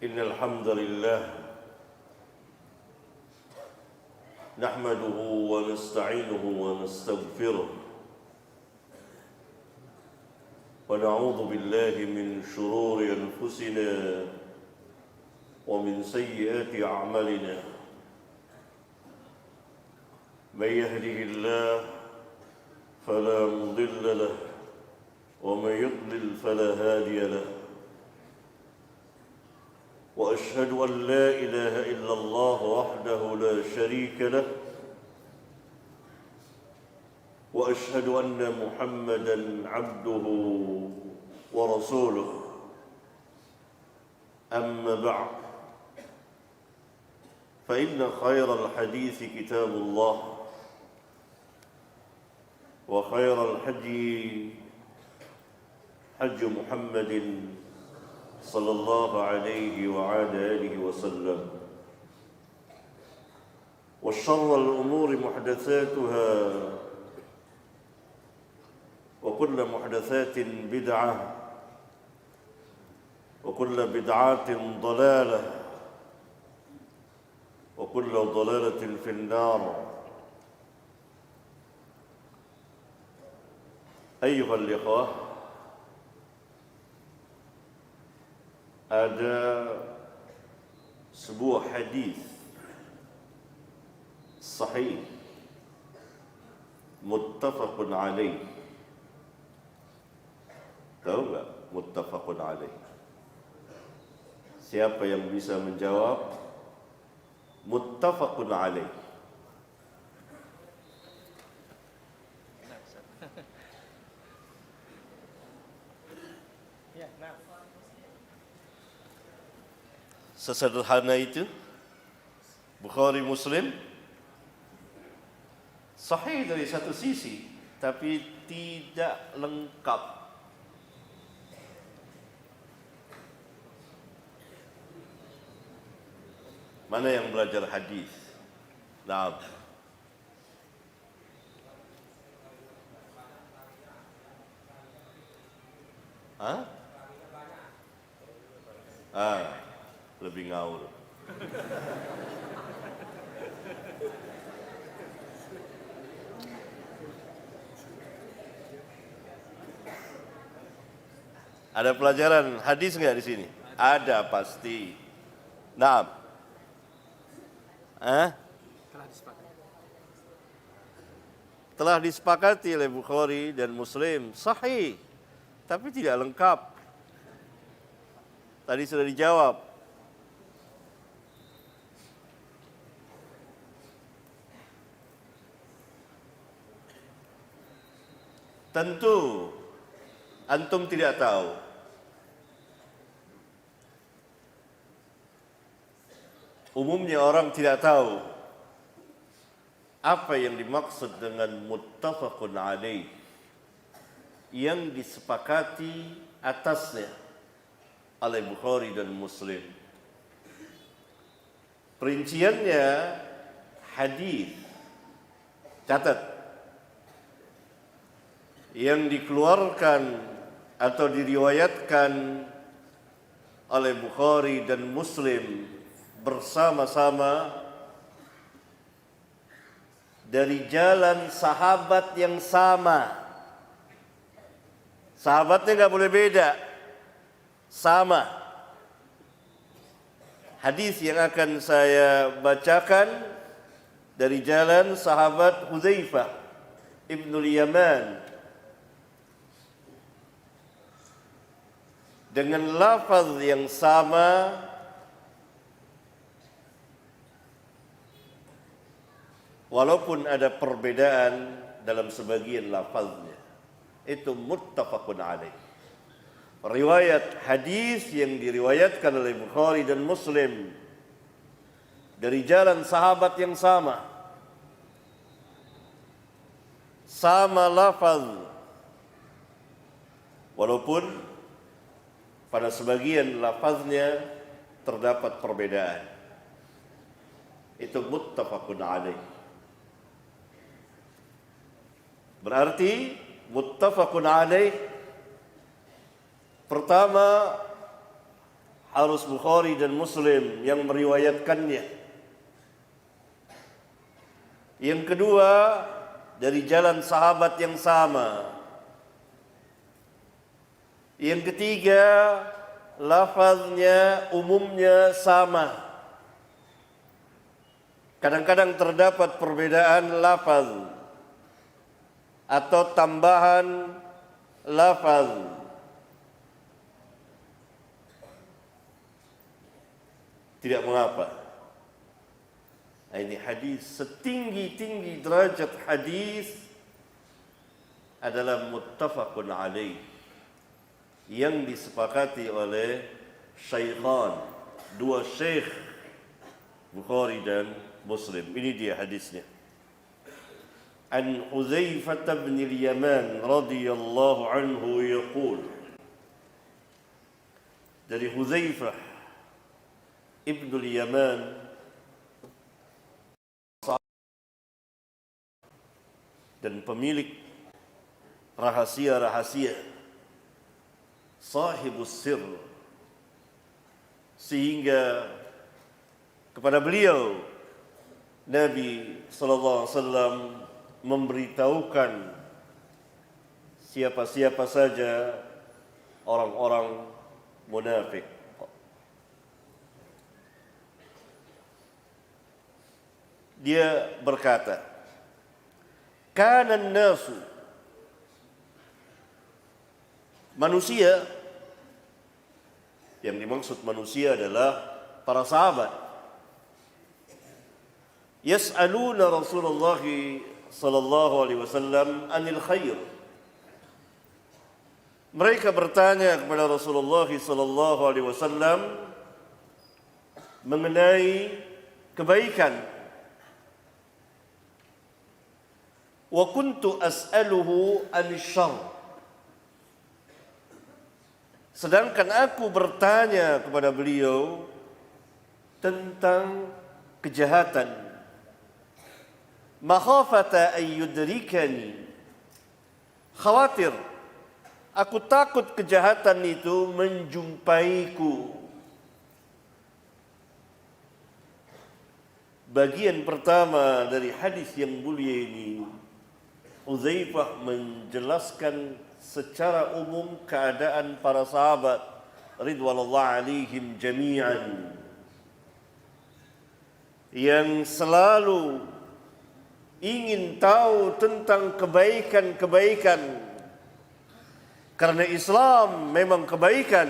إن الحمد لله نحمده ونستعينه ونستغفره ونعوذ بالله من شرور أنفسنا ومن سيئات أعمالنا من يهده الله فلا مضل له ومن يضلل فلا هادي له وأشهد أن لا إله إلا الله وحده لا شريك له وأشهد أن محمدًا عبده ورسوله أما بعد فإن خير الحديث كتاب الله وخير الحدي حج محمد صلى الله عليه وعلى آله وسلم وشر الأمور محدثاتها وكل محدثات بدعة وكل بدعة ضلالة وكل ضلالة في النار. أيها الإخوة, ada sebuah hadis sahih muttafaqun alaih. Tahu enggak muttafaqun alaih? Siapa yang bisa menjawab muttafaqun alaih? Sesederhana itu Bukhari Muslim sahih dari satu sisi, tapi tidak lengkap. Mana yang belajar hadis? Naam. Lebih ngaur. Ada pelajaran hadis enggak di sini? Ada pasti. Naam. Telah disepakati oleh Bukhari dan Muslim sahih, tapi tidak lengkap. Tadi sudah dijawab. Tentu antum tidak tahu umumnya orang tidak tahu apa yang dimaksud dengan muttafaqun alaih, yang disepakati atasnya oleh Bukhari dan Muslim. Perinciannya hadis, catat, yang dikeluarkan atau diriwayatkan oleh Bukhari dan Muslim bersama-sama dari jalan sahabat yang sama. Sahabatnya enggak boleh beda, sama. Hadis yang akan saya bacakan dari jalan sahabat Hudzaifah Ibnul Yaman dengan lafaz yang sama, walaupun ada perbedaan dalam sebagian lafaznya. Itu muttafaqun alaih. Riwayat hadis yang diriwayatkan oleh Bukhari dan Muslim dari jalan sahabat yang sama, sama lafaz, walaupun pada sebagian lafaznya terdapat perbedaan. Itu muttafaqun alaih. Berarti muttafaqun alaih, pertama harus Bukhari dan Muslim yang meriwayatkannya. Yang kedua, dari jalan sahabat yang sama. Yang ketiga, lafaznya umumnya sama. Kadang-kadang terdapat perbedaan lafaz atau tambahan lafaz. Tidak mengapa. Nah, ini hadis setinggi-tinggi derajat hadis adalah muttafaqun alaih, yang disepakati oleh syaikhan, dua syekh Bukhari dan Muslim. Ini dia hadisnya. An Hudzaifah bin al-Yaman radhiyallahu anhu yaqul, dari Hudzaifah Ibnu al-Yaman dan pemilik rahasia-rahasia, sahibus sir, sehingga kepada beliau Nabi sallallahu alaihi wasallam memberitahukan siapa-siapa saja orang-orang munafik. Dia berkata, kana an-nasu, manusia, yang dimaksud manusia adalah para sahabat, yas'aluna Rasulullah sallallahu alaihi wasallam anil khair. Mereka bertanya kepada Rasulullah sallallahu alaihi wasallam mengenai kebaikan. Wa kuntu as'aluhu an-syarr. Sedangkan aku bertanya kepada beliau tentang kejahatan. Makhafata an yudrikani. Khawatir, aku takut kejahatan itu menjumpaiku. Bagian pertama dari hadis yang mulia ini, Hudzaifah menjelaskan secara umum keadaan para sahabat ridwanullah alaihim jami'an, yang selalu ingin tahu tentang kebaikan-kebaikan, karena Islam memang kebaikan,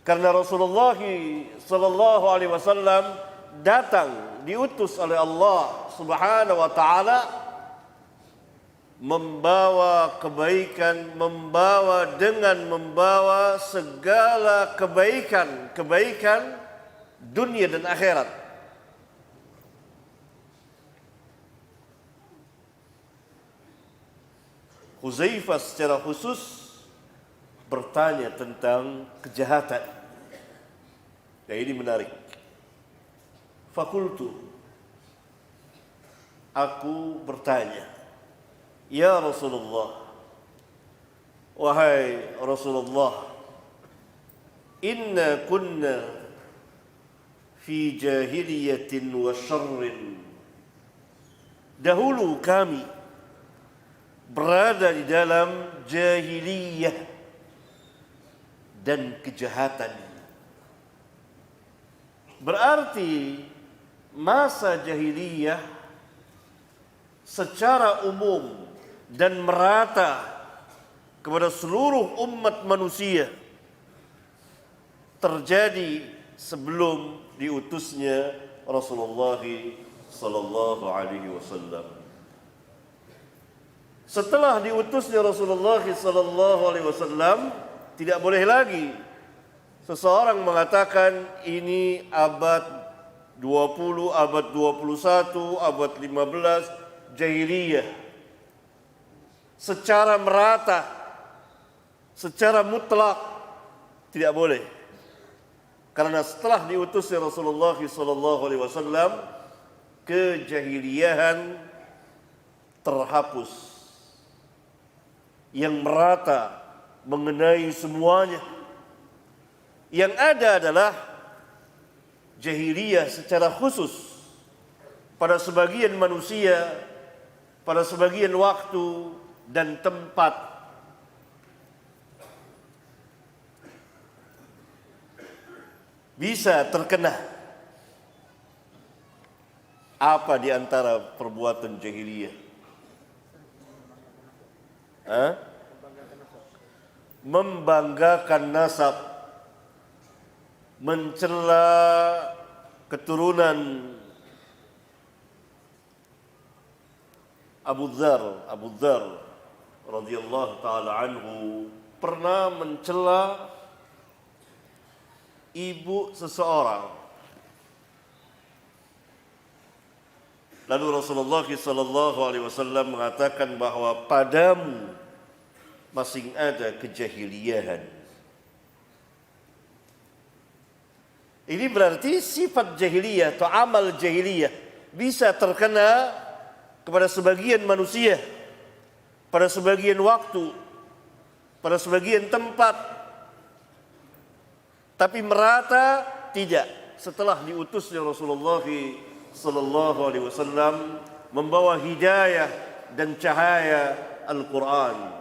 karena Rasulullah sallallahu alaihi wasallam datang diutus oleh Allah Subhanahu wa taala membawa kebaikan, membawa segala kebaikan dunia dan akhirat. Hudzaifah secara khusus bertanya tentang kejahatan. Dan ini menarik. Fakultu, aku bertanya, ya Rasulullah, wahai Rasulullah, inna kunna fi jahiliyatin wa syarrin. Dahulu kami berada di dalam jahiliyah dan kejahatan. Berarti masa jahiliyah secara umum dan merata kepada seluruh umat manusia terjadi sebelum diutusnya Rasulullah sallallahu alaihi wasallam. Setelah diutusnya Rasulullah sallallahu alaihi wasallam, tidak boleh lagi seseorang mengatakan ini abad 20, abad 21, abad 15 jahiliyah. Secara merata, secara mutlak tidak boleh. Karena setelah diutusnya Rasulullah sallallahu alaihi wasallam, kejahiliyahan terhapus, yang merata mengenai semuanya. Yang ada adalah jahiliyah secara khusus pada sebagian manusia, pada sebagian waktu dan tempat. Bisa terkena apa di antara perbuatan jahiliyah? Membanggakan nasab, mencela keturunan Abu Dzar radhiyallahu taala anhu pernah mencela ibu seseorang. Lalu Rasulullah sallallahu alaihi wasallam mengatakan bahwa padamu masih ada kejahiliahan. Ini berarti sifat jahiliyah atau amal jahiliyah bisa terkena kepada sebagian manusia, pada sebagian waktu, pada sebagian tempat, tapi merata tidak. Setelah diutusnya Rasulullah sallallahu alaihi wasallam membawa hidayah dan cahaya Al-Quran.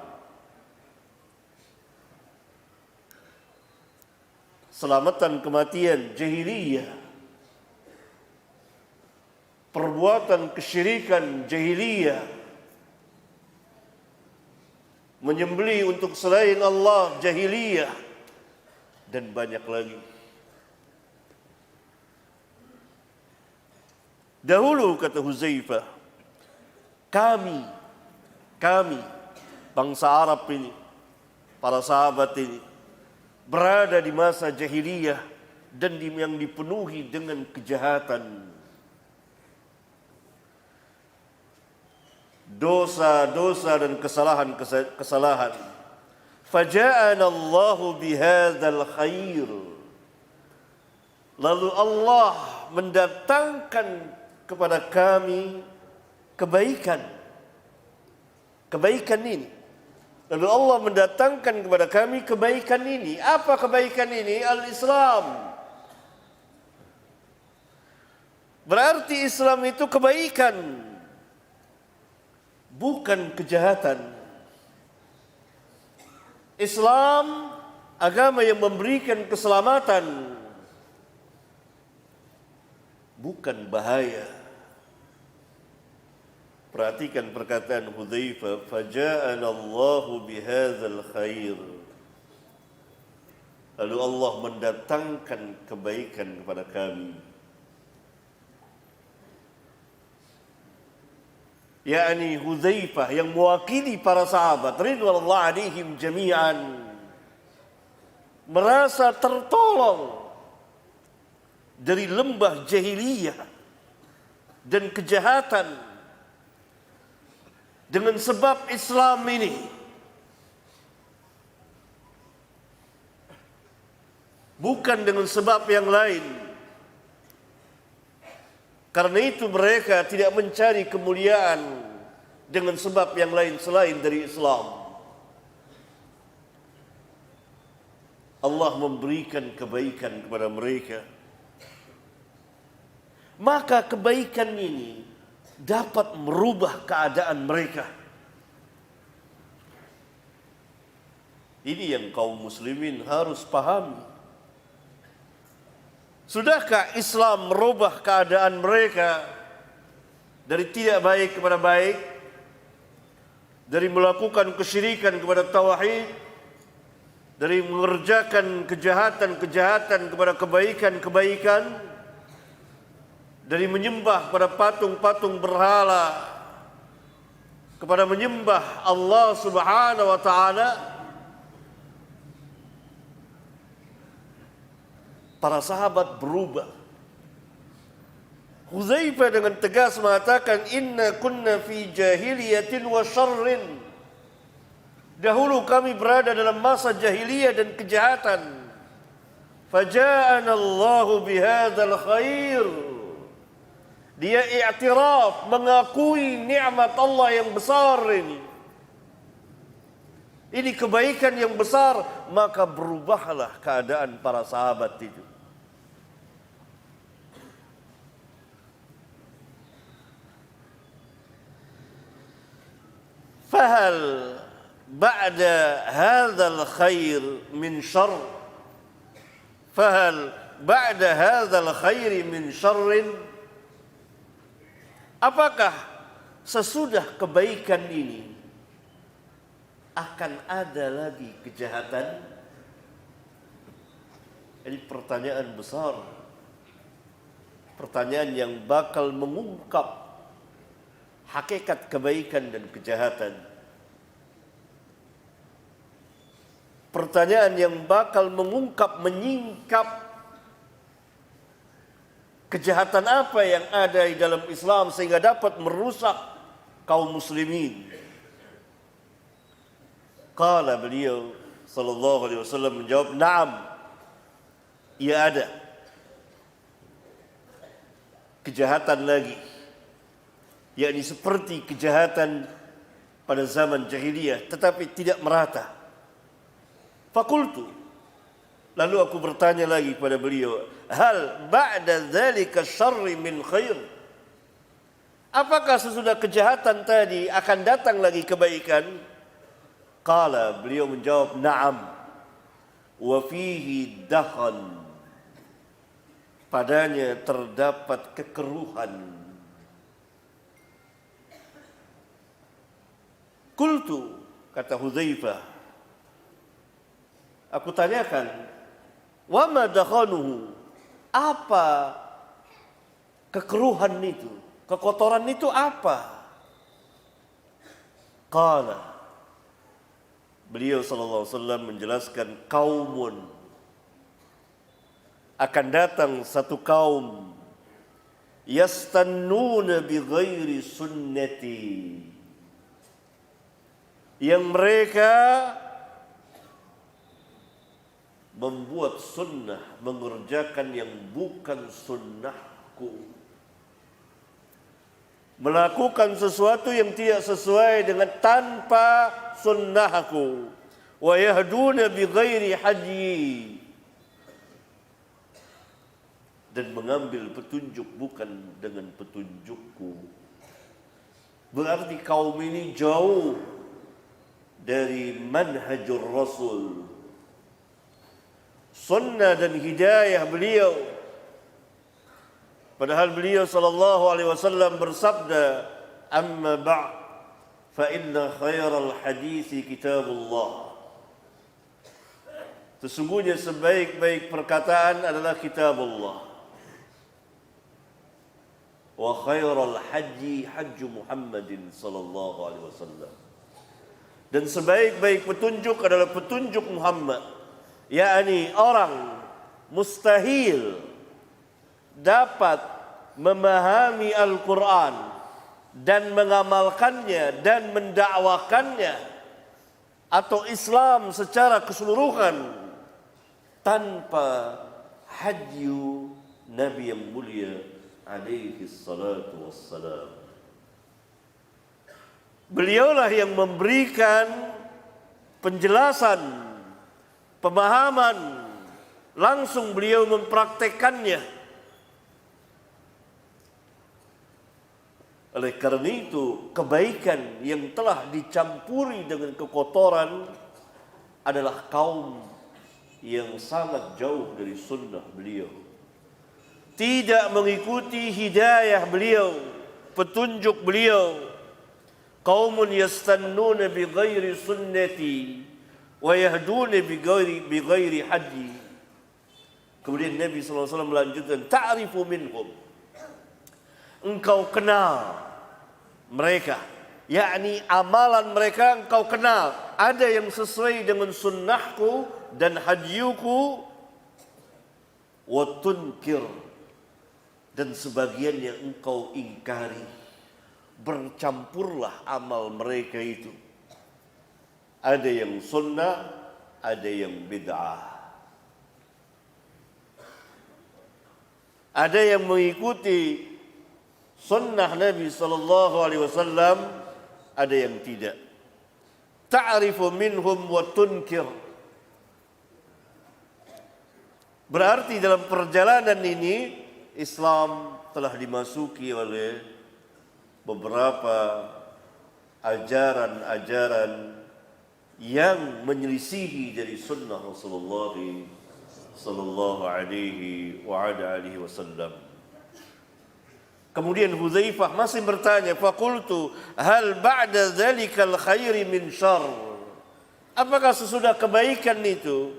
Selamatan kematian jahiliyah, perbuatan kesyirikan jahiliyah, menyembelih untuk selain Allah jahiliyah, dan banyak lagi. Dahulu kata Huzaifah, kami bangsa Arab ini, para sahabat ini berada di masa jahiliyah dan yang dipenuhi dengan kejahatan, dosa-dosa dan kesalahan. Faja'ana Allahu bihadzal khair. Lalu Allah mendatangkan kepada kami kebaikan ini. Lalu Allah mendatangkan kepada kami kebaikan ini. Apa kebaikan ini? Al-Islam. Berarti Islam itu kebaikan, bukan kejahatan. Islam agama yang memberikan keselamatan, bukan bahaya. Perhatikan perkataan Hudzaifah, faja'ana Allahu bihadzal khair. Lalu Allah mendatangkan kebaikan kepada kami. Yakni Hudzaifah yang mewakili para sahabat ridwanullah alaihim jami'an merasa tertolong dari lembah jahiliyah dan kejahatan dengan sebab Islam ini. Bukan dengan sebab yang lain. Karena itu mereka tidak mencari kemuliaan dengan sebab yang lain selain dari Islam. Allah memberikan kebaikan kepada mereka. Maka kebaikan ini dapat merubah keadaan mereka. Ini yang kaum muslimin harus pahami. Sudahkah Islam merubah keadaan mereka dari tidak baik kepada baik, dari melakukan kesyirikan kepada tauhid, dari mengerjakan kejahatan-kejahatan kepada kebaikan-kebaikan, dari menyembah pada patung-patung berhala kepada menyembah Allah Subhanahu wa taala? Para sahabat berubah. Hudzaifah dengan tegas mengatakan, inna kunna fi jahiliyatin wa syarrin. Dahulu kami berada dalam masa jahiliyah dan kejahatan. Faja'ana Allahu bihadzal khair. Dia i'tiraf, mengakui nikmat Allah yang besar ini. Ini kebaikan yang besar, maka berubahlah keadaan para sahabat itu. Fahal ba'da hadzal khair min syarr? Fahal ba'da hadzal khair min syarrin? Apakah sesudah kebaikan ini akan ada lagi kejahatan? Ini pertanyaan besar. Pertanyaan yang bakal mengungkap hakikat kebaikan dan kejahatan. Pertanyaan yang bakal mengungkap, menyingkap kejahatan apa yang ada di dalam Islam sehingga dapat merusak kaum muslimin. Qala beliau sallallahu alaihi wasallam menjawab, "Na'am." Ya ada kejahatan lagi, yakni seperti kejahatan pada zaman jahiliyah tetapi tidak merata. Fakultu, lalu aku bertanya lagi kepada beliau, hal ba'da dzalika syarri min khair? Apakah sesudah kejahatan tadi akan datang lagi kebaikan? Qala, beliau menjawab, na'am, wa fihi dakhan, padanya terdapat kekeruhan. Qultu, kata Hudzaifah, aku tanyakan, wa ma dakhanuhu, apa kekeruhan itu, kekotoran itu apa? Qala, beliau sallallahu alaihi wasallam menjelaskan, kaumun, akan datang satu kaum, yastannuna bi ghairi sunnati, yang mereka membuat sunnah, mengerjakan yang bukan sunnahku, melakukan sesuatu yang tidak sesuai dengan tanpa sunnahku, wa yahduna bi ghairi hadyi, dan mengambil petunjuk bukan dengan petunjukku. Berarti kaum ini jauh dari manhajur Rasul, sunnah dan hidayah beliau. Padahal beliau sallallahu alaihi wasallam bersabda, amma ba'd fa inna khairal hadisi kitabullah. Sesungguhnya sebaik-baik perkataan adalah kitabullah. Wa khairal haji hajju Muhammadin sallallahu alaihi wasallam. Dan sebaik-baik petunjuk adalah petunjuk Muhammad, yakni orang mustahil dapat memahami Al-Quran dan mengamalkannya dan mendakwakannya atau Islam secara keseluruhan tanpa hadyu Nabi yang mulia alaihi salatu wassalam. Beliaulah yang memberikan penjelasan, pemahaman, langsung beliau mempraktekannya. Oleh karena itu, kebaikan yang telah dicampuri dengan kekotoran adalah kaum yang sangat jauh dari sunnah beliau, tidak mengikuti hidayah beliau, petunjuk beliau. Qaumun yastannuna bi ghairi sunnati wa yahduna bi ghairi hadyi. Kemudian Nabi sallallahu alaihi wasallam melanjutkan, ta'rifu minhum, engkau kenal mereka, yakni amalan mereka engkau kenal. Ada yang sesuai dengan sunnahku dan hadyuku, wa tunkir, dan sebagian yang engkau ingkari. Bercampurlah amal mereka itu. Ada yang sunnah, ada yang bid'ah. Ada yang mengikuti sunnah Nabi sallallahu alaihi wasallam, ada yang tidak. ta'rifu minhum wa tunkir. Berarti dalam perjalanan ini Islam telah dimasuki oleh beberapa ajaran-ajaran yang menyelisihi dari sunnah Rasulullah sallallahu alaihi wa ala alihi wasallam. Kemudian Hudzaifah masih bertanya, faqultu hal ba'da dzalikal khairi min syarr? Apakah sesudah kebaikan itu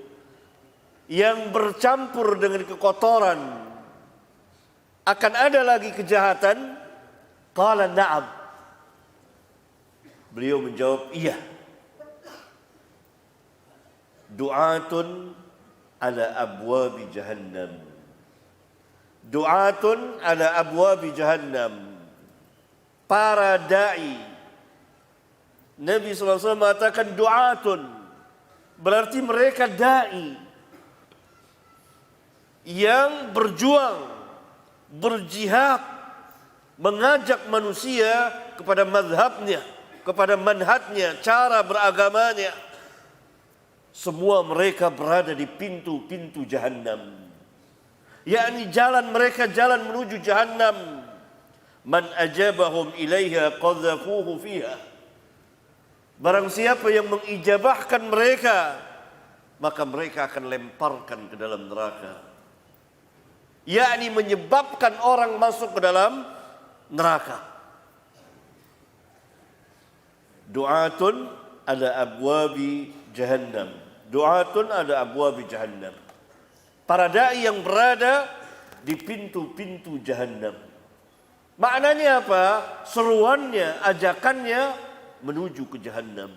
yang bercampur dengan kekotoran akan ada lagi kejahatan? Qala na'am. Beliau menjawab, iya. Du'atun ala abwabi jahannam. Du'atun ala abwabi jahannam. Para da'i. Nabi SAW mengatakan du'atun. Berarti mereka da'i. Yang berjuang, berjihad, mengajak manusia kepada mazhabnya, kepada manhajnya, cara beragamanya. Semua mereka berada di pintu-pintu jahannam. Yakni jalan mereka jalan menuju jahannam. Man ajabahum ilaiha qadzafuhu fiha. Barang siapa yang mengijabahkan mereka, maka mereka akan lemparkan ke dalam neraka. Yakni menyebabkan orang masuk ke dalam neraka. Du'atun ala abwabi jahannam. Du'atun ala abwabi jahannam. Para da'i yang berada di pintu-pintu jahannam. Maknanya apa? Seruannya, ajakannya menuju ke jahannam.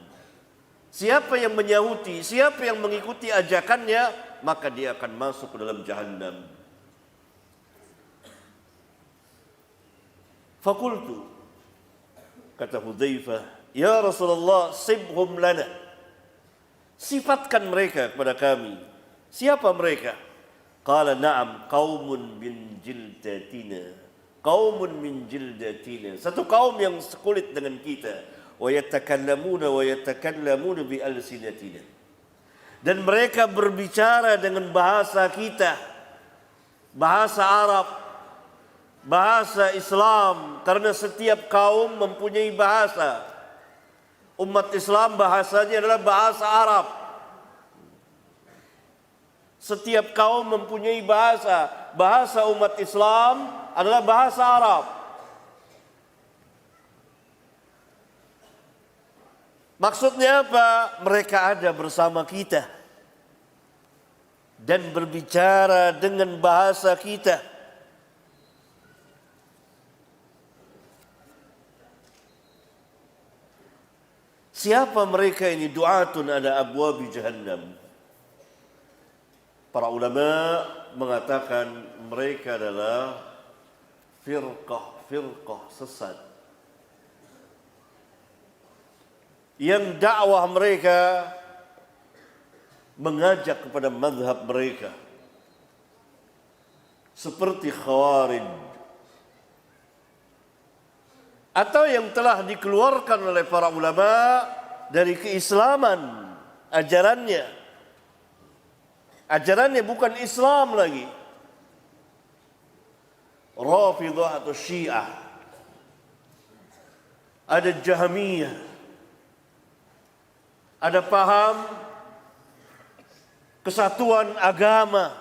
Siapa yang menyahuti, siapa yang mengikuti ajakannya, maka dia akan masuk ke dalam jahannam. Fakultu, kata Hudzaifah, ya Rasulullah, sibhum lana. Sifatkan mereka kepada kami. Siapa mereka? Qala na'am qaumun min jildatina. Qaumun min jildatina. Satu kaum yang sekulit dengan kita. Wa yatakallamuna bi alsinatina. Dan mereka berbicara dengan bahasa kita. Bahasa Arab. Bahasa Islam. Karena setiap kaum mempunyai bahasa. Umat Islam bahasanya adalah bahasa Arab. Setiap kaum mempunyai bahasa. Bahasa umat Islam adalah bahasa Arab. Maksudnya apa? Mereka ada bersama kita dan berbicara dengan bahasa kita. Siapa mereka ini? Du'atun ala abwabi jahannam. Para ulama mengatakan mereka adalah firqah sesat. Yang dakwah mereka mengajak kepada mazhab mereka. Seperti Khawarij. Atau yang telah dikeluarkan oleh para ulama dari keislaman ajarannya. Ajarannya bukan Islam lagi. Rafidah atau Syiah. Ada Jahmiyah. Ada paham kesatuan agama.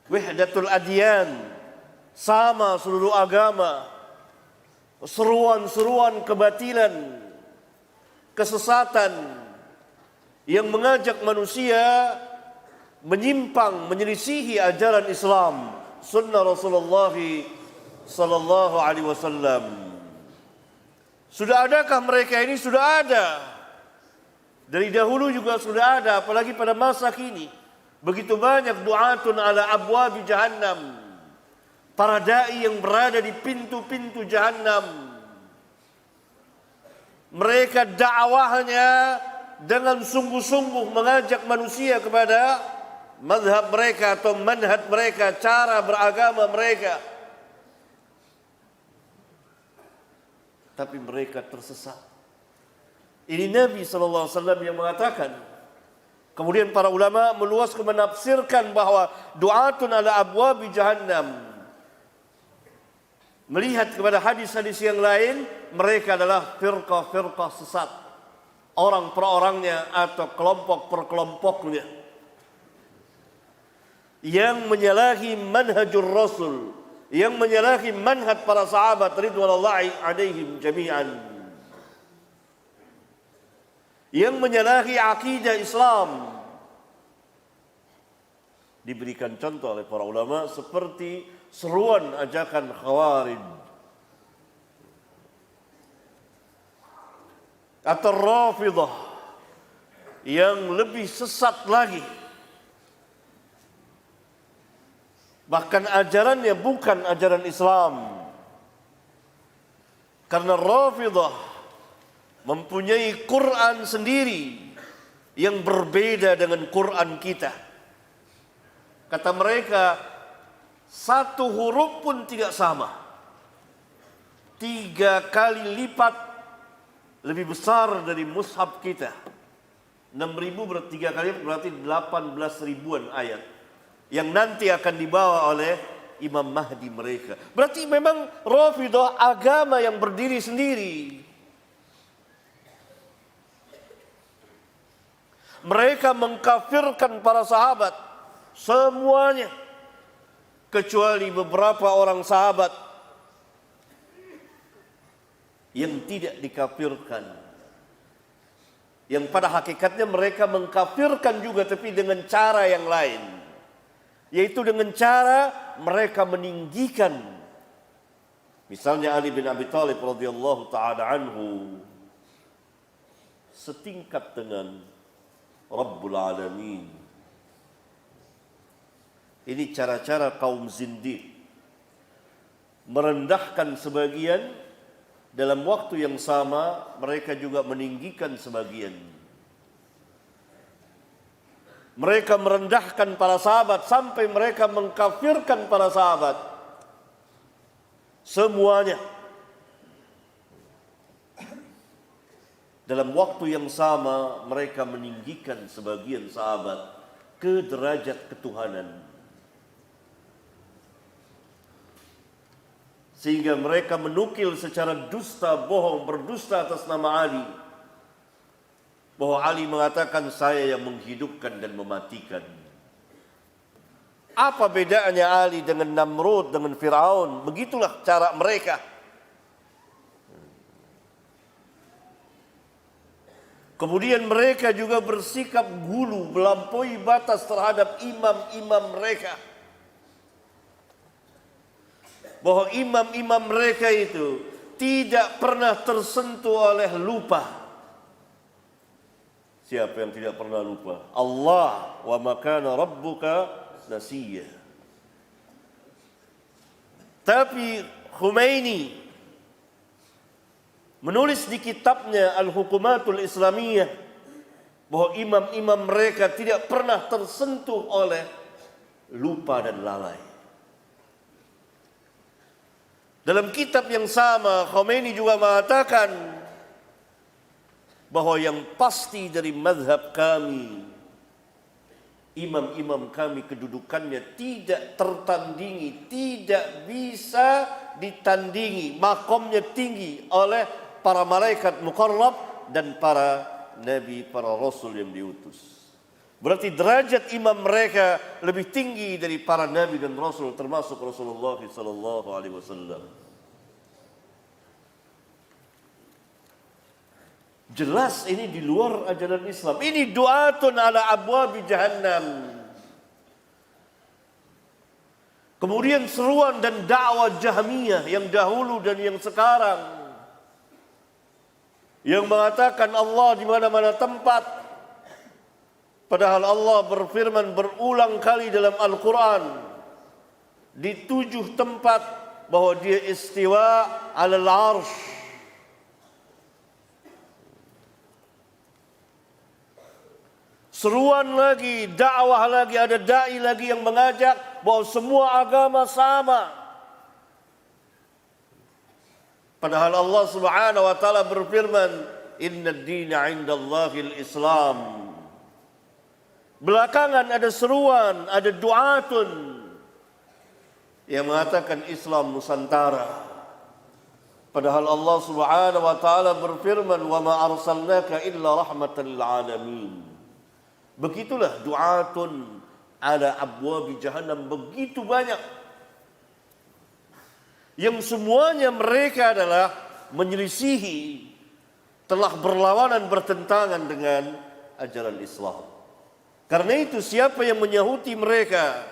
Wahdatul adyan. Sama seluruh agama. Seruan-seruan kebatilan. Kesesatan. Yang mengajak manusia menyimpang, menyelisihi ajaran Islam, sunnah Rasulullah sallallahu alaihi wasallam. Sudah adakah mereka ini? Sudah ada. Dari dahulu juga sudah ada, apalagi pada masa kini. Begitu banyak du'atun ala abwabi jahannam. Para dai yang berada di pintu-pintu jahannam. Mereka dakwahnya dengan sungguh-sungguh mengajak manusia kepada mazhab mereka atau manhaj mereka, cara beragama mereka. tapi mereka tersesat. Ini Nabi SAW yang mengatakan. Kemudian para ulama meluas menafsirkan bahwa du'atun ala abwabi jahannam. Melihat kepada hadis-hadis yang lain, mereka adalah firqah-firqah sesat. Orang per orangnya atau kelompok per kelompoknya. Yang menyalahi manhajur Rasul. Yang menyalahi manhaj para sahabat ridwanullahi alaihim jami'an. Yang menyalahi akidah Islam. Diberikan contoh oleh para ulama seperti seruan ajakan Khawarij atau Rafidah yang lebih sesat lagi. Bahkan ajarannya bukan ajaran Islam. Karena Rafidah mempunyai Quran sendiri yang berbeda dengan Quran kita. Kata mereka, satu huruf pun tidak sama. 3 kali lipat lebih besar dari mushaf kita. 6.000 berarti 3 kali berarti 18 ribuan ayat. Yang nanti akan dibawa oleh Imam Mahdi mereka. Berarti memang Rafidah agama yang berdiri sendiri. Mereka mengkafirkan para sahabat semuanya kecuali beberapa orang sahabat yang tidak dikafirkan. Yang pada hakikatnya mereka mengkafirkan juga tapi dengan cara yang lain. Yaitu dengan cara mereka meninggikan. Misalnya Ali bin Abi Thalib radhiyallahu ta'ala anhu setingkat dengan Rabbul Alamin. Ini cara-cara kaum zindiq. Merendahkan sebagian, dalam waktu yang sama mereka juga meninggikan sebagian. Mereka merendahkan para sahabat sampai mereka mengkafirkan para sahabat. Semuanya. Dalam waktu yang sama mereka meninggikan sebagian sahabat ke derajat ketuhanan. Sehingga mereka menukil secara dusta, bohong, berdusta atas nama Ali. Bahwa Ali mengatakan saya yang menghidupkan dan mematikan. Apa bedanya Ali dengan Namrud, dengan Fir'aun? Begitulah cara mereka. Kemudian mereka juga bersikap gulu, melampaui batas terhadap imam-imam mereka. Bahwa imam-imam mereka itu tidak pernah tersentuh oleh lupa. Siapa yang tidak pernah lupa? Allah, wa makana rabbuka nasiya. Tapi Khomeini menulis di kitabnya Al-Hukumatul Islamiyah bahwa imam-imam mereka tidak pernah tersentuh oleh lupa dan lalai. Dalam kitab yang sama, Khomeini juga mengatakan bahwa yang pasti dari mazhab kami, imam-imam kami kedudukannya tidak tertandingi, tidak bisa ditandingi, makomnya tinggi oleh para malaikat muqarrab dan para nabi, para rasul yang diutus. Berarti derajat imam mereka lebih tinggi dari para nabi dan rasul, termasuk Rasulullah sallallahu alaihi wasallam. Jelas ini di luar ajaran Islam. Ini du'atun ala abwabi jahannam. Kemudian seruan dan dakwah Jahmiyah yang dahulu dan yang sekarang. Yang mengatakan Allah di mana-mana tempat. Padahal Allah berfirman berulang kali dalam Al-Quran. Di 7 tempat bahwa dia istiwa alal arsh. Seruan lagi, dakwah lagi, ada dai lagi yang mengajak bahwa semua agama sama. Padahal Allah Subhanahu wa taala berfirman, "Innad dina 'indallahil Islam." Belakangan ada seruan, ada du'atun yang mengatakan Islam Nusantara. Padahal Allah Subhanahu wa taala berfirman, "Wa ma arsalnaka illa rahmatan lil alamin." Begitulah du'atun ala abwabi jahannam, begitu banyak yang semuanya mereka adalah menyelisihi, telah berlawanan, bertentangan dengan ajaran Islam. Karena itu siapa yang menyahuti mereka,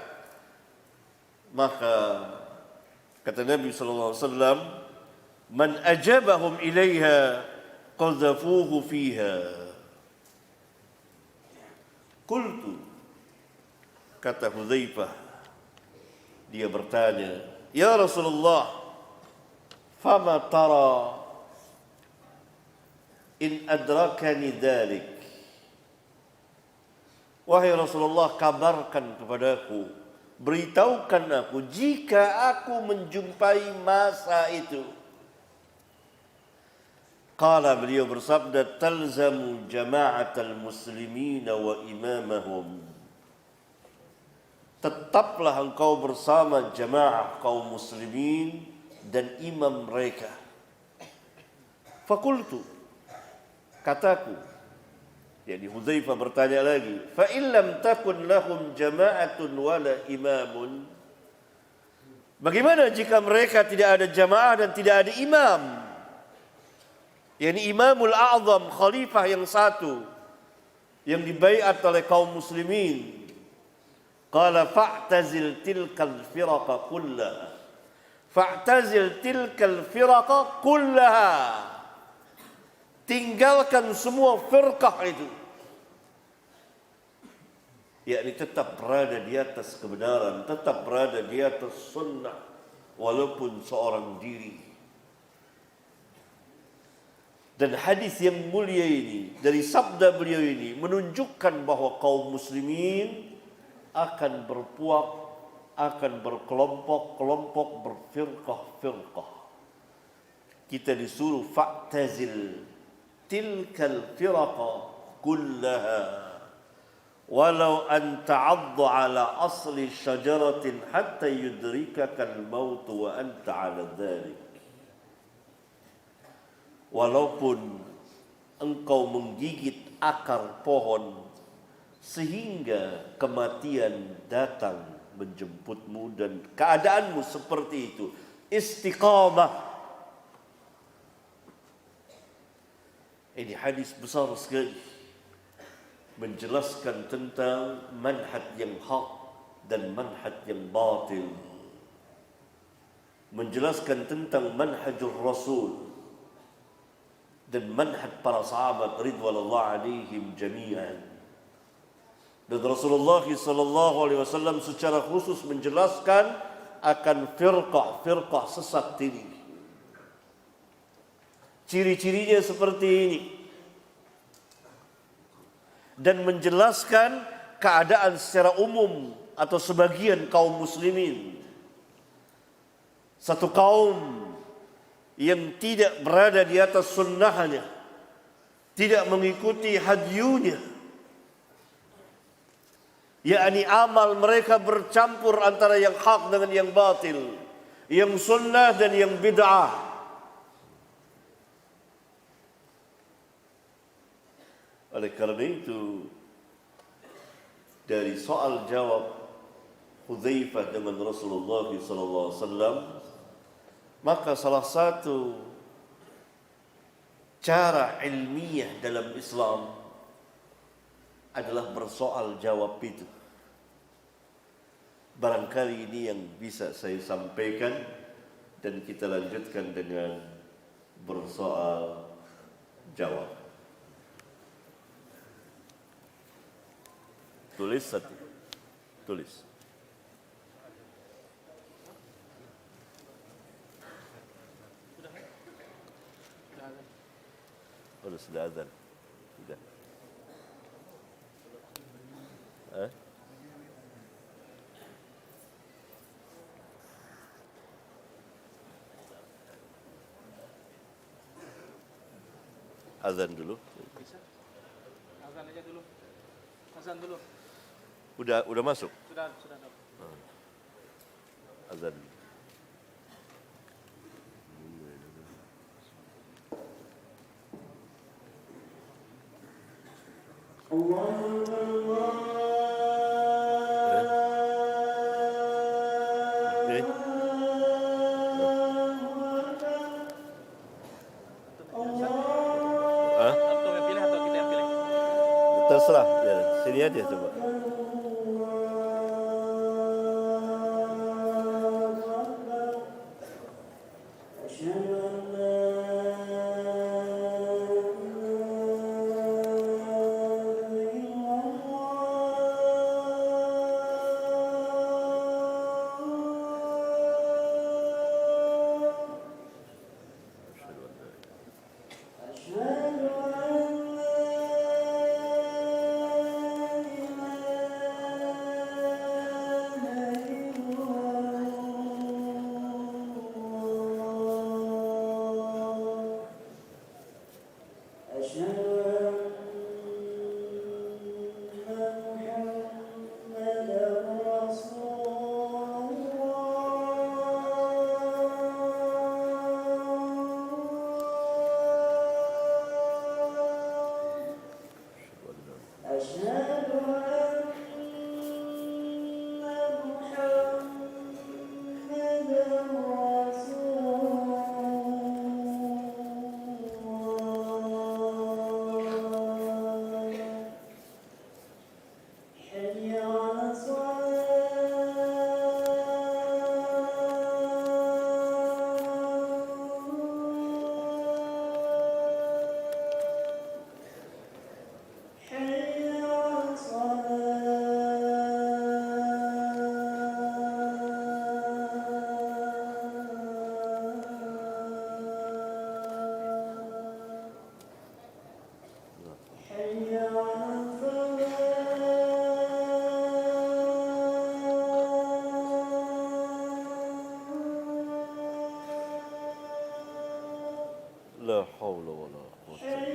maka kata Nabi sallallahu alaihi wasallam, "Man ajabahum ilaiha qadhafuhu fiha." Qultu, kata Hudzaifah, dia bertanya, "Ya Rasulullah, fama tara in adrakani dhalik?" Wahai Rasulullah, kabarkan kepadaku, beritahukan aku jika aku menjumpai masa itu. Qala, beliau bersabda, "Talzamu jama'atal muslimin wa imamahum." Tetaplah engkau bersama jamaah kaum muslimin dan imam mereka. Fakultu, kataku, jadi Hudzaifah bertanya lagi, "Fa illam takun lahum jama'atun wala imamun?" Bagaimana jika mereka tidak ada jamaah dan tidak ada imam? Yani imamul a'zam, khalifah yang satu yang dibaiat oleh kaum muslimin. Qala fa'tazil tilkal firaqa kullaha. Fa'tazil tilkal firaqa kullaha. Tinggalkan semua firqah itu. Yakni tetap berada di atas kebenaran, tetap berada di atas sunnah, walaupun seorang diri. Dan hadis yang mulia ini, dari sabda beliau ini, menunjukkan bahawa kaum muslimin akan berpuak, akan berkelompok-kelompok, berfirqah-firqah. Kita disuruh fa'tazil tilkal firaqa kullaha walau an ta'adda ala asli syajaratin hatta yudrikaka al-maut wa anta ala dhalik. Walaupun engkau menggigit akar pohon sehingga kematian datang menjemputmu dan keadaanmu seperti itu, istiqamah. Ini hadis besar sekali menjelaskan tentang manhaj yang hak dan manhaj yang batil, menjelaskan tentang manhajul Rasul dan manhaj para sahabat ridwanullah alaihim jami'an. Dan Rasulullah SAW secara khusus menjelaskan akan firqah sesat ini. Ciri-cirinya seperti ini. Dan menjelaskan keadaan secara umum atau sebagian kaum muslimin. Satu kaum yang tidak berada di atas sunnahnya, tidak mengikuti hadyunya, yakni amal mereka bercampur antara yang hak dengan yang batil, yang sunnah dan yang bid'ah. Oleh karena itu, dari soal jawab Hudzaifah dengan Rasulullah SAW, maka salah satu cara ilmiah dalam Islam adalah bersoal jawab itu. Barangkali ini yang bisa saya sampaikan dan kita lanjutkan dengan bersoal jawab. Tulis satu. Tulis. Sudah azan. Sudah. Azan dulu. Bisa. Azan aja dulu. Azan dulu. Udah masuk? Sudah. Azan. Eh? Hah? Antum yang pilih atau kita yang pilih? Terserah, ya. Sini aja coba. La haula wala quwwata.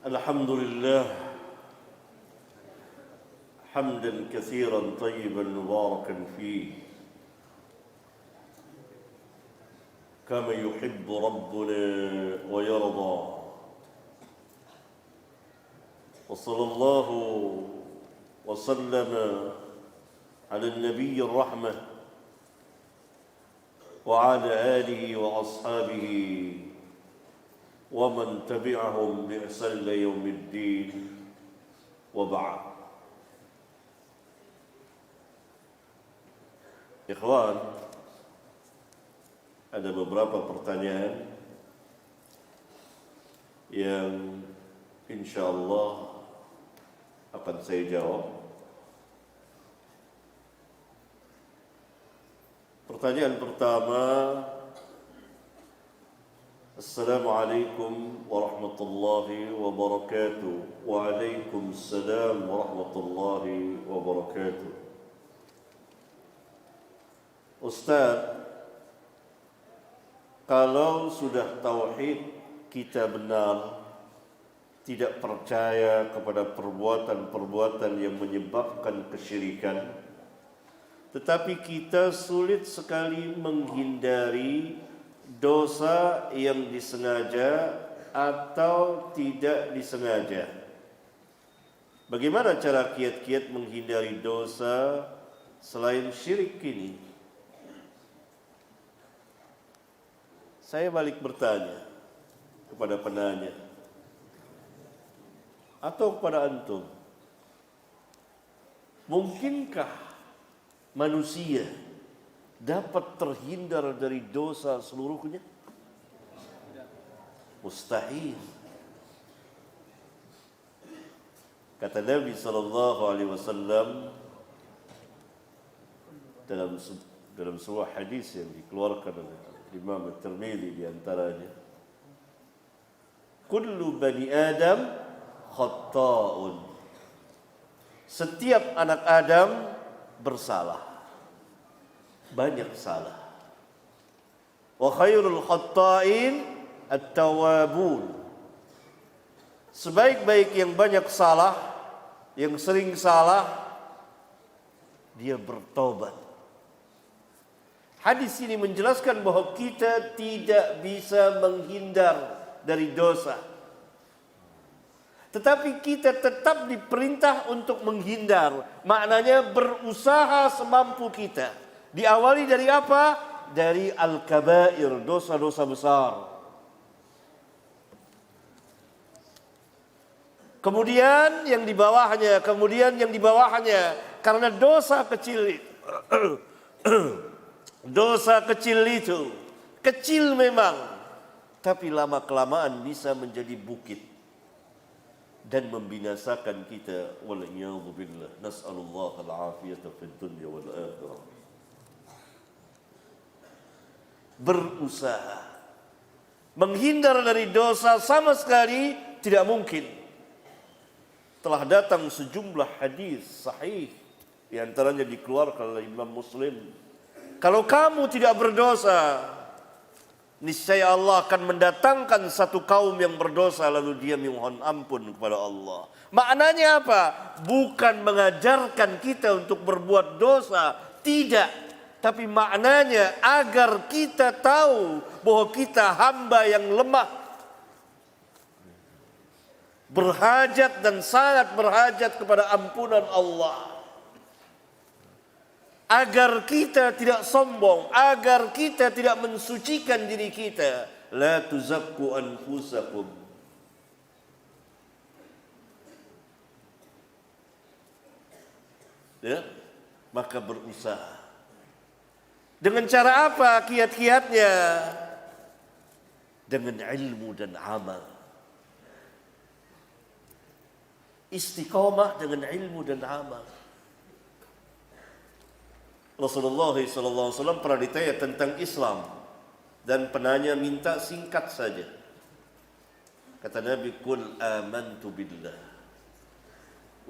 الحمد لله حمدا كثيرا طيبا مباركا فيه كما يحب ربنا ويرضى وصلى الله وسلم على النبي الرحمة وعلى آله وأصحابه ومن تبعهم بإحسان إلى يوم الدين وبعد. Ikhwan, ada beberapa pertanyaan yang insyaallah akan saya jawab. Pertanyaan pertama, Assalamualaikum warahmatullahi wabarakatuh. Waalaikumsalam Waalaikumsalam warahmatullahi wabarakatuh. Ustaz, kalau sudah tauhid kita benar, tidak percaya kepada perbuatan-perbuatan yang menyebabkan kesyirikan, tetapi kita sulit sekali menghindari dosa yang disengaja atau tidak disengaja. Bagaimana cara kiat-kiat menghindari dosa selain syirik ini? Saya balik bertanya kepada penanya atau kepada antum, mungkinkah manusia dapat terhindar dari dosa seluruhnya? Mustahil. Kata Nabi SAW dalam sebuah hadis yang dikeluarkan oleh Imam At-Tirmidzi di antaranya, kullu bani Adam khata'un. Setiap anak Adam bersalah, banyak salah. Wa khairul khatta'in at-tawwabun. Sebaik-baik yang banyak salah, yang sering salah, dia bertobat. Hadis ini menjelaskan bahwa kita tidak bisa menghindar dari dosa, tetapi kita tetap diperintah untuk menghindar. Maknanya berusaha semampu kita. Diawali dari apa? Dari al-kabair, dosa-dosa besar. Kemudian yang di bawahnya, karena dosa kecil dosa kecil itu kecil memang, tapi lama-kelamaan bisa menjadi bukit dan membinasakan kita. Wal'iyadzubillah. Nas'alullah al-afiyata fid dunya wal akhirah. Berusaha menghindar dari dosa sama sekali tidak mungkin. Telah datang sejumlah hadis sahih, di antaranya dikeluarkan oleh Imam Muslim. Kalau kamu tidak berdosa, niscaya Allah akan mendatangkan satu kaum yang berdosa lalu dia mohon ampun kepada Allah. Maknanya apa? Bukan mengajarkan kita untuk berbuat dosa, tidak. Tapi maknanya agar kita tahu bahwa kita hamba yang lemah, berhajat dan sangat berhajat kepada ampunan Allah. Agar kita tidak sombong, agar kita tidak mensucikan diri kita. La tuzakku anfusakum. Ya, maka berusaha. Dengan cara apa kiat-kiatnya? Dengan ilmu dan amal. Istiqamah dengan ilmu dan amal. Rasulullah SAW pernah ditanya tentang Islam dan penanya minta singkat saja. Kata Nabi, Qul amantu billah.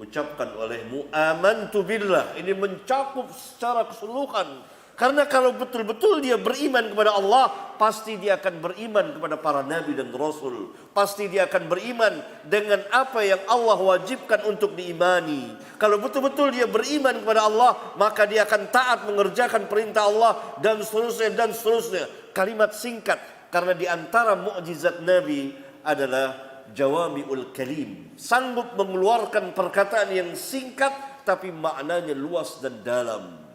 Ucapkan olehmu amantu billah. Ini mencakup secara keseluruhan. Karena kalau betul-betul dia beriman kepada Allah, pasti dia akan beriman kepada para nabi dan rasul. Pasti dia akan beriman dengan apa yang Allah wajibkan untuk diimani. Kalau betul-betul dia beriman kepada Allah, maka dia akan taat mengerjakan perintah Allah dan seterusnya dan seterusnya. Kalimat singkat, karena di antara mukjizat Nabi adalah jawami'ul kalim. Sanggup mengeluarkan perkataan yang singkat tapi maknanya luas dan dalam.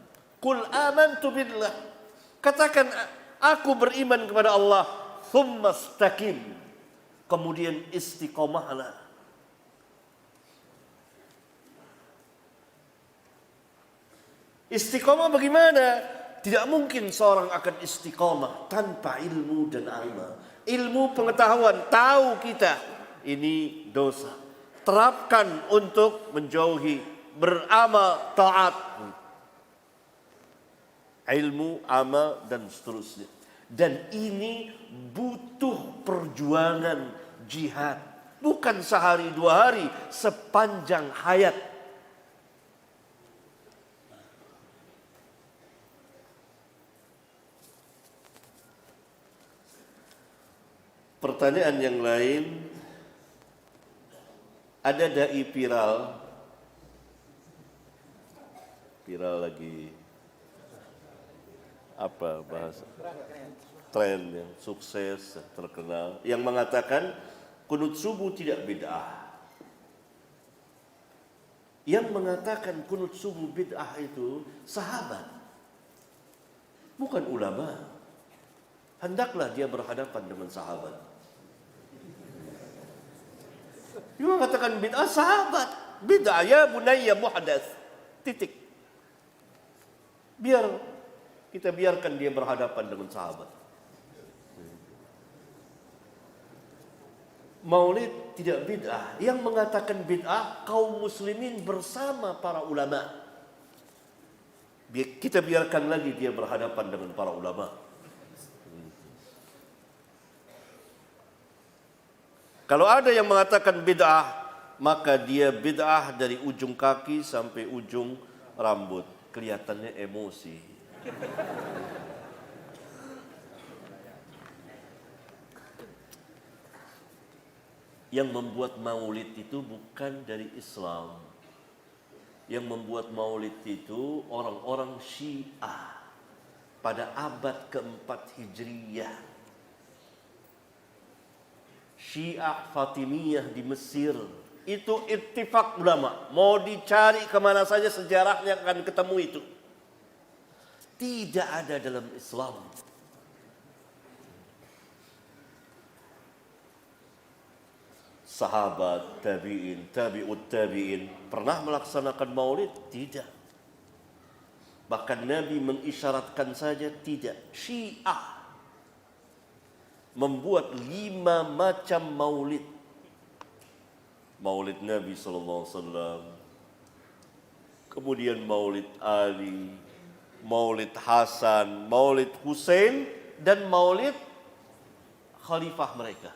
Qul amantu billah. Katakan aku beriman kepada Allah. Thumma istaqim. Kemudian istiqomahlah. Istiqomah bagaimana? Tidak mungkin seorang akan istiqomah tanpa ilmu dan amal. Ilmu pengetahuan, tahu kita ini dosa. Terapkan untuk menjauhi, beramal taat. Ilmu, amal dan seterusnya. Dan ini butuh perjuangan jihad. Bukan sehari dua hari, sepanjang hayat. Pertanyaan yang lain, ada dai viral lagi apa bahasa tren yang sukses terkenal yang mengatakan kunut subuh tidak bid'ah. Yang mengatakan kunut subuh bid'ah itu sahabat, bukan ulama. Hendaklah dia berhadapan dengan sahabat. Dia mengatakan bid'ah sahabat, bid'ah ya bunayya muhdath. Titik. Kita biarkan dia berhadapan dengan sahabat. Maulid tidak bid'ah. Yang mengatakan bid'ah kaum muslimin bersama para ulama. Kita biarkan lagi dia berhadapan dengan para ulama. Kalau ada yang mengatakan bid'ah, maka dia bid'ah dari ujung kaki sampai ujung rambut. Kelihatannya emosi. Yang membuat maulid itu bukan dari Islam. Yang membuat maulid itu orang-orang Syiah pada abad keempat Hijriyah. Syiah Fatimiyah di Mesir. Itu ittifaq ulama. Mau dicari kemana saja sejarahnya akan ketemu itu. Tidak ada dalam Islam. Sahabat, tabi'in, tabi'ut tabi'in pernah melaksanakan maulid? Tidak. Bahkan Nabi mengisyaratkan saja tidak. Syiah membuat 5 macam maulid. Maulid Nabi SAW, kemudian maulid Ali, maulid Hasan, maulid Hussein, dan maulid khalifah mereka,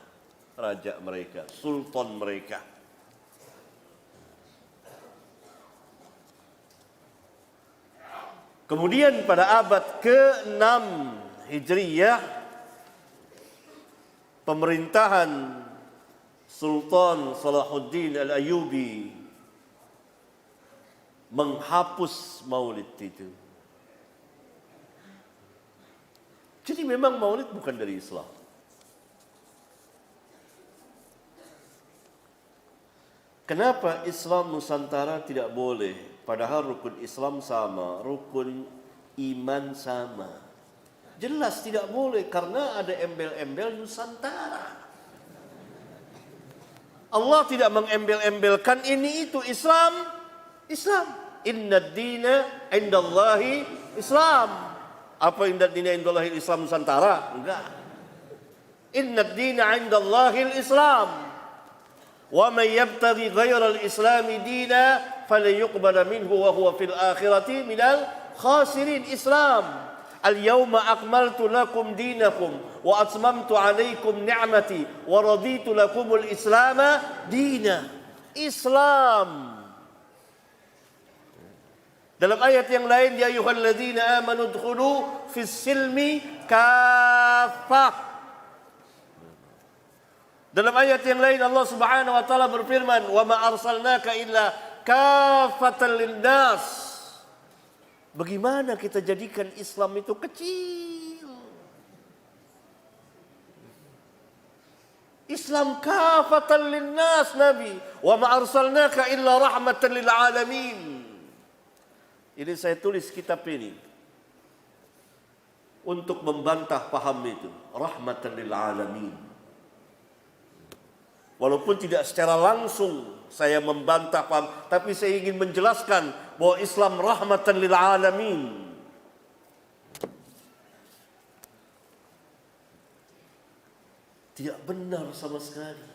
raja mereka, sultan mereka. Kemudian pada abad ke-6 Hijriyah, pemerintahan Sultan Salahuddin Al-Ayyubi menghapus maulid itu. Jadi memang maulid bukan dari Islam. Kenapa Islam Nusantara tidak boleh? Padahal rukun Islam sama, rukun iman sama. Jelas tidak boleh karena ada embel-embel Nusantara. Allah tidak mengembel-embelkan ini itu Islam. Inna dina indallahi Islam. Apa inna dina indallahi Islam Nusantara? Enggak. Inna dina indallahi Islam. Wa man yabtaghi ghayra al-islami dina falyuqbal minhu wa huwa fil akhirati minal khasirin. Islam. Al-yawma akmaltu lakum dinakum wa atmamtu alaikum ni'mati wa raditu lakumul islama dina. Islam. Dalam ayat yang lain, ya ayyuhalladzina amanu udkhulu fis silmi kaffah. Dalam ayat yang lain Allah Subhanahu wa taala berfirman, wa ma arsalnaka illa kaffatan linnas. Bagaimana kita jadikan Islam itu kecil? Islam kafatan linnas Nabi. Wa ma arsalnaka illa rahmatan lil alamin. Ini saya tulis kitab ini untuk membantah paham itu. Rahmatan lil alamin. Walaupun tidak secara langsung saya membantah paham, tapi saya ingin menjelaskan bahwa Islam rahmatan lil alamin. Tidak benar sama sekali.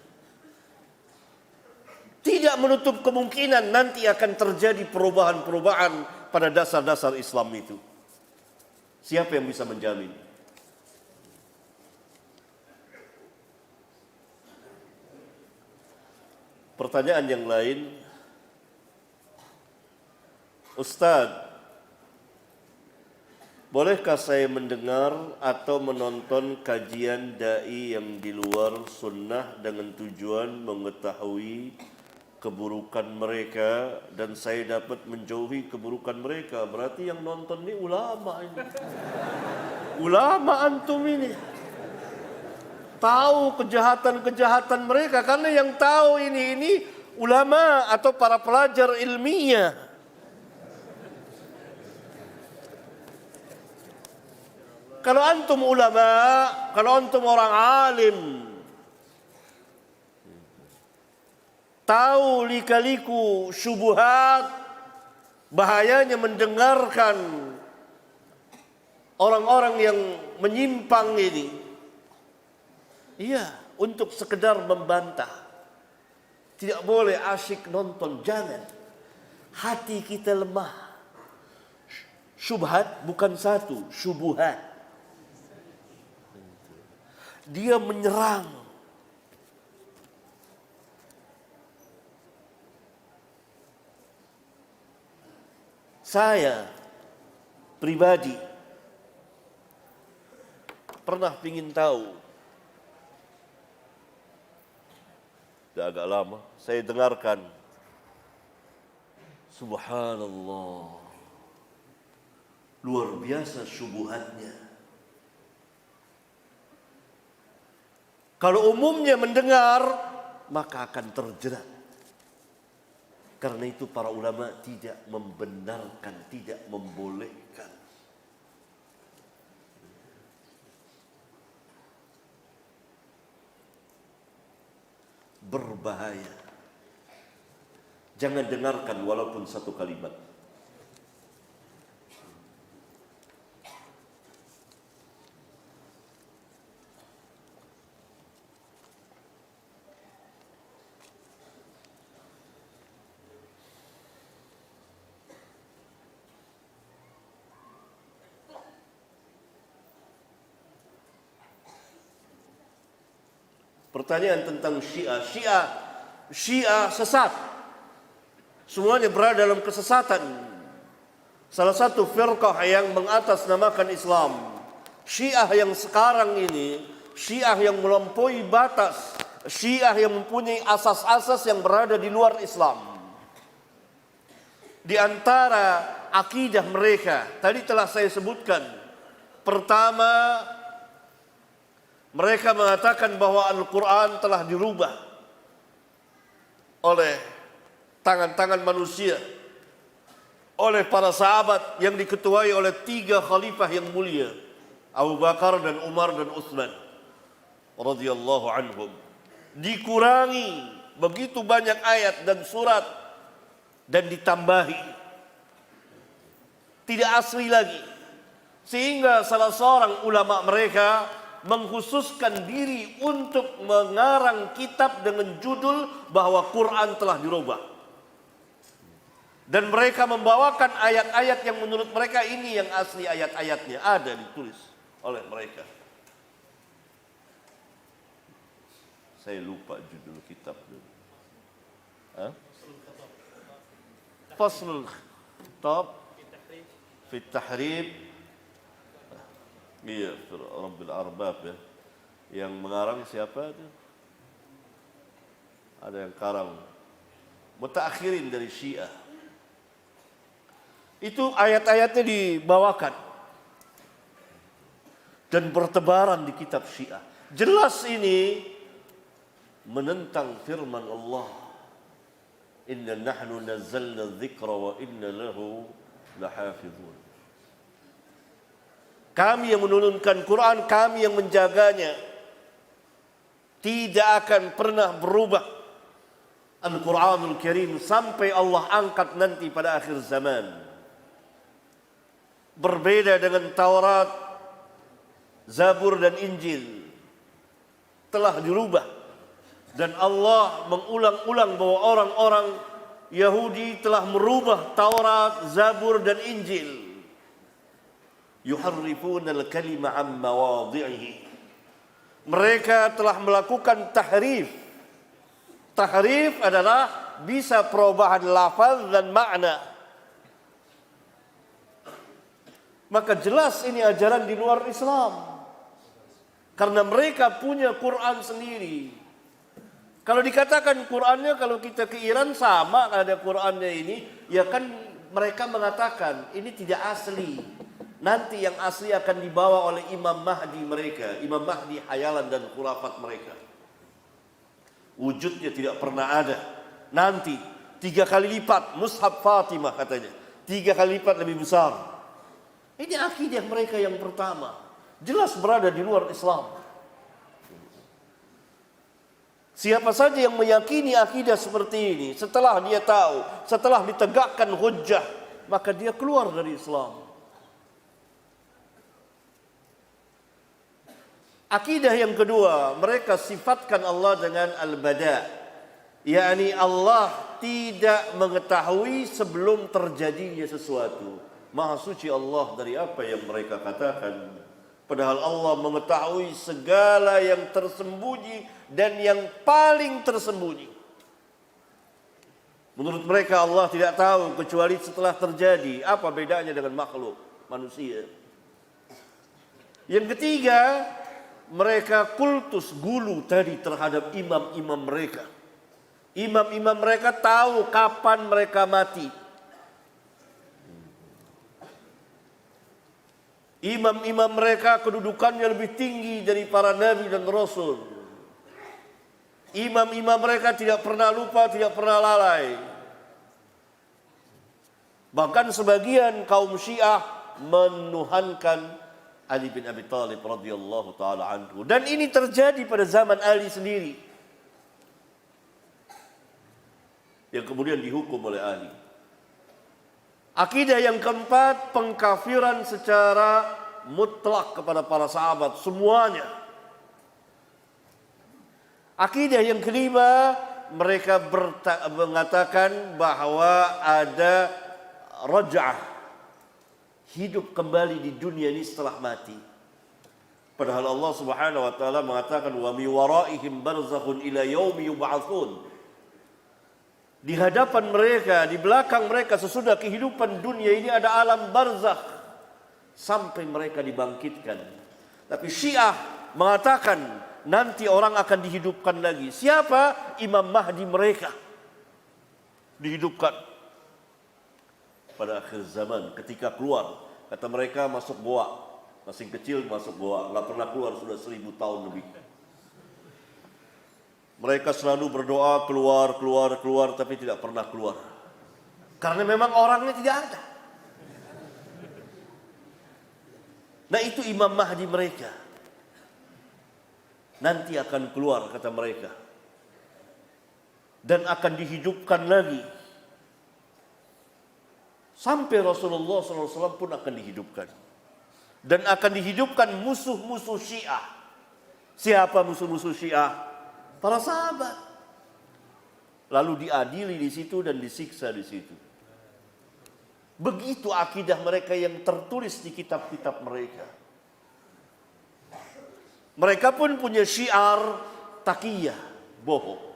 Tidak menutup kemungkinan nanti akan terjadi perubahan-perubahan pada dasar-dasar Islam itu. Siapa yang bisa menjamin? Pertanyaan yang lain, Ustadz, bolehkah saya mendengar atau menonton kajian dai yang di luar sunnah dengan tujuan mengetahui keburukan mereka dan saya dapat menjauhi keburukan mereka? Berarti yang nonton ini ulama ini. Ulama antum ini. Tahu kejahatan-kejahatan mereka, karena yang tahu ini ulama atau para pelajar ilmiah. Kalau antum ulama, kalau antum orang alim, tahu lika-liku syubhat, bahayanya mendengarkan orang-orang yang menyimpang ini. Iya, untuk sekedar membantah. Tidak boleh asyik nonton, jangan. Hati kita lemah. Syubhat bukan satu, syubuhat. Dia menyerang. Saya pribadi pernah ingin tahu. Sudah agak lama saya dengarkan. Subhanallah. Luar biasa syubhatnya. Kalau umumnya mendengar, maka akan terjerat. Karena itu para ulama tidak membenarkan, tidak membolehkan. Berbahaya. Jangan dengarkan walaupun satu kalimat. Pertanyaan tentang Syiah. Syiah sesat. Semuanya berada dalam kesesatan. Salah satu firqah yang mengatasnamakan Islam. Syiah yang sekarang ini, Syiah yang melampaui batas, Syiah yang mempunyai asas-asas yang berada di luar Islam. Di antara akidah mereka, tadi telah saya sebutkan. Pertama, mereka mengatakan bahwa Al-Quran telah dirubah oleh tangan-tangan manusia, oleh para sahabat yang diketuai oleh 3 khalifah yang mulia, Abu Bakar dan Umar dan Utsman radhiyallahu anhum. Dikurangi begitu banyak ayat dan surat dan ditambahi. Tidak asli lagi. Sehingga salah seorang ulama mereka mengkhususkan diri untuk mengarang kitab dengan judul bahwa Quran telah dirubah. Dan mereka membawakan ayat-ayat yang menurut mereka ini yang asli ayat-ayatnya, ada ditulis oleh mereka. Saya lupa judul kitab dulu. Faslul Khitab fi Tahrib. Iya, Rabbil Arbab ya. Yang mengarang siapa itu? Ada yang karang. Mutaakhirin dari Syiah. Itu ayat-ayatnya dibawakan. Dan bertebaran di kitab Syiah. Jelas ini menentang firman Allah. Inna nahnu nazzalna dzikra wa inna lahu lahafizun. Kami yang menurunkan Quran, kami yang menjaganya. Tidak akan pernah berubah Al-Quranul Karim sampai Allah angkat nanti pada akhir zaman. Berbeda dengan Taurat, Zabur dan Injil. Telah dirubah. Dan Allah mengulang-ulang bahwa orang-orang Yahudi telah merubah Taurat, Zabur dan Injil. Yuharrifuna al-kalima an mawadhi'ihi. Mereka telah melakukan tahrif, Tahrif adalah bisa perubahan lafaz dan makna. Maka jelas ini ajaran di luar Islam. Karena mereka punya Quran sendiri. Kalau dikatakan Qurannya, kalau kita ke Iran sama ada Qurannya ini, ya kan mereka mengatakan ini tidak asli. Nanti yang asli akan dibawa oleh Imam Mahdi mereka. Imam Mahdi hayalan dan khurafat mereka. Wujudnya tidak pernah ada. Nanti 3 kali lipat Mushaf Fatimah katanya. 3 kali lipat lebih besar. Ini akidah mereka yang pertama. Jelas berada di luar Islam. Siapa saja yang meyakini akidah seperti ini, setelah dia tahu, setelah ditegakkan hujjah, maka dia keluar dari Islam. Akidah yang kedua, mereka sifatkan Allah dengan al-bada', yakni Allah tidak mengetahui sebelum terjadinya sesuatu. Maha suci Allah dari apa yang mereka katakan. Padahal Allah mengetahui segala yang tersembunyi dan yang paling tersembunyi. Menurut mereka Allah tidak tahu kecuali setelah terjadi. Apa bedanya dengan makhluk manusia? Yang ketiga, mereka kultus gulu tadi terhadap imam-imam mereka. Imam-imam mereka tahu kapan mereka mati. Imam-imam mereka kedudukannya lebih tinggi dari para nabi dan rasul. Imam-imam mereka tidak pernah lupa, tidak pernah lalai. Bahkan sebagian kaum Syiah menuhankan Ali bin Abi Thalib radhiyallahu taala anhu. Dan ini terjadi pada zaman Ali sendiri, yang kemudian dihukum oleh Ali. Akidah yang keempat, pengkafiran secara mutlak kepada para sahabat semuanya. Akidah yang kelima, mereka mengatakan bahwa ada raj'ah, hidup kembali di dunia ini setelah mati. Padahal Allah Subhanahu wa taala mengatakan wa mi waraihim barzakhun ila yaumi yub'atsun. Di hadapan mereka, di belakang mereka sesudah kehidupan dunia ini ada alam barzakh sampai mereka dibangkitkan. Tapi Syiah mengatakan nanti orang akan dihidupkan lagi. Siapa? Imam Mahdi mereka dihidupkan pada akhir zaman ketika keluar. Kata mereka masuk goa, masih kecil masuk goa, nggak pernah keluar sudah 1000 tahun lebih. Mereka selalu berdoa keluar, tapi tidak pernah keluar. Karena memang orangnya tidak ada. Nah itu Imam Mahdi mereka. Nanti akan keluar kata mereka. Dan akan dihidupkan lagi. Sampai Rasulullah SAW pun akan dihidupkan. Dan akan dihidupkan musuh-musuh Syiah. Siapa musuh-musuh Syiah? Para sahabat. Lalu diadili di situ dan disiksa di situ. Begitu akidah mereka yang tertulis di kitab-kitab mereka. Mereka pun punya syiar taqiyah, bohong.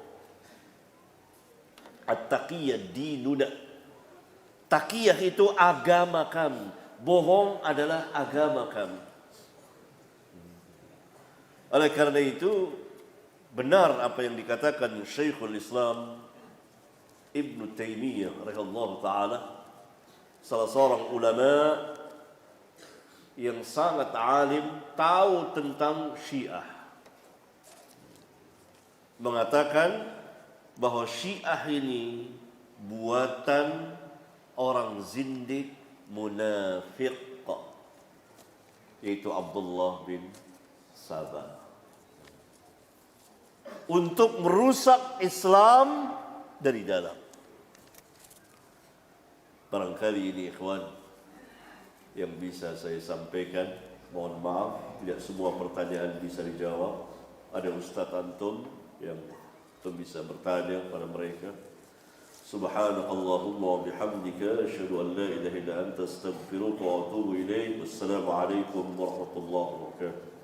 At-taqiyah dinuna. Taqiyah itu agama kami. Bohong adalah agama kami. Oleh karena itu, benar apa yang dikatakan Syekhul Islam Ibn Taimiyah rahimahullah ta'ala, salah seorang ulama yang sangat alim, tahu tentang Syiah, mengatakan bahwa Syiah ini buatan orang zindik munafik, yaitu Abdullah bin Sabah, untuk merusak Islam dari dalam. Barangkali ini ikhwan yang bisa saya sampaikan. Mohon maaf tidak semua pertanyaan bisa dijawab. Ada Ustaz antum yang bisa bertanya pada mereka. Subhanakallahumma wa bihamdika asyhadu an la ilaha illa anta astaghfiruka wa atubu ilaik. Wassalamu alaikum warahmatullahi wabarakatuh.